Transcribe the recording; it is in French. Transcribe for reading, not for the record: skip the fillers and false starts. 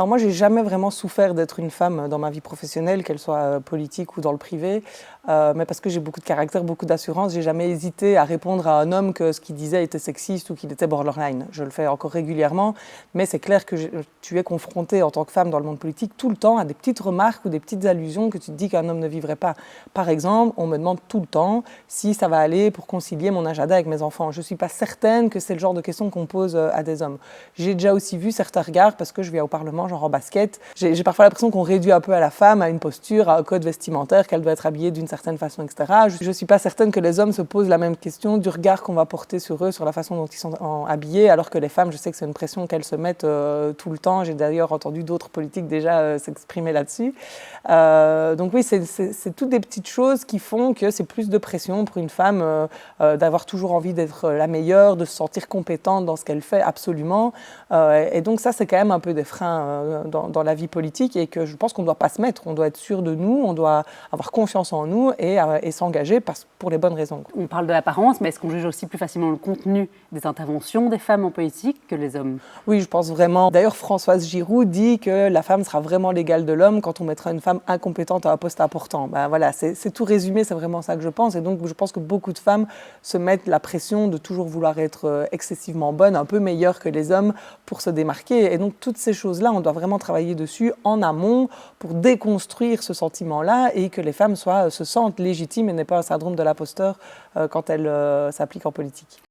Alors moi, j'ai jamais vraiment souffert d'être une femme dans ma vie professionnelle, qu'elle soit politique ou dans le privé, mais parce que j'ai beaucoup de caractère, beaucoup d'assurance, j'ai jamais hésité à répondre à un homme que ce qu'il disait était sexiste ou qu'il était borderline. Je le fais encore régulièrement, mais c'est clair que tu es confrontée en tant que femme dans le monde politique tout le temps à des petites remarques ou des petites allusions que tu te dis qu'un homme ne vivrait pas. Par exemple, on me demande tout le temps si ça va aller pour concilier mon agenda avec mes enfants. Je ne suis pas certaine que c'est le genre de questions qu'on pose à des hommes. J'ai déjà aussi vu certains regards, parce que je viens au Parlement, genre en basket. J'ai parfois l'impression qu'on réduit un peu à la femme, à une posture, à un code vestimentaire, qu'elle doit être habillée d'une certaine façon, etc. Je ne suis pas certaine que les hommes se posent la même question du regard qu'on va porter sur eux, sur la façon dont ils sont habillés, alors que les femmes, je sais que c'est une pression qu'elles se mettent tout le temps. J'ai d'ailleurs entendu d'autres politiques déjà s'exprimer là-dessus. Donc oui, c'est toutes des petites choses qui font que c'est plus de pression pour une femme d'avoir toujours envie d'être la meilleure, de se sentir compétente dans ce qu'elle fait absolument. Et donc ça, c'est quand même un peu des freins dans la vie politique et que je pense qu'on ne doit pas se mettre. On doit être sûr de nous, on doit avoir confiance en nous et s'engager pour les bonnes raisons. On parle de l'apparence, mais est-ce qu'on juge aussi plus facilement le contenu des interventions des femmes en politique que les hommes? Oui, je pense vraiment. D'ailleurs, Françoise Giroud dit que la femme sera vraiment l'égale de l'homme quand on mettra une femme incompétente à un poste important. Ben voilà, c'est tout résumé, c'est vraiment ça que je pense. Et donc, je pense que beaucoup de femmes se mettent la pression de toujours vouloir être excessivement bonne, un peu meilleure que les hommes pour se démarquer. Et donc, toutes ces choses-là, on doit vraiment travailler dessus en amont pour déconstruire ce sentiment-là et que les femmes se sentent légitimes et n'aient pas un syndrome de l'imposteur quand elles s'appliquent en politique.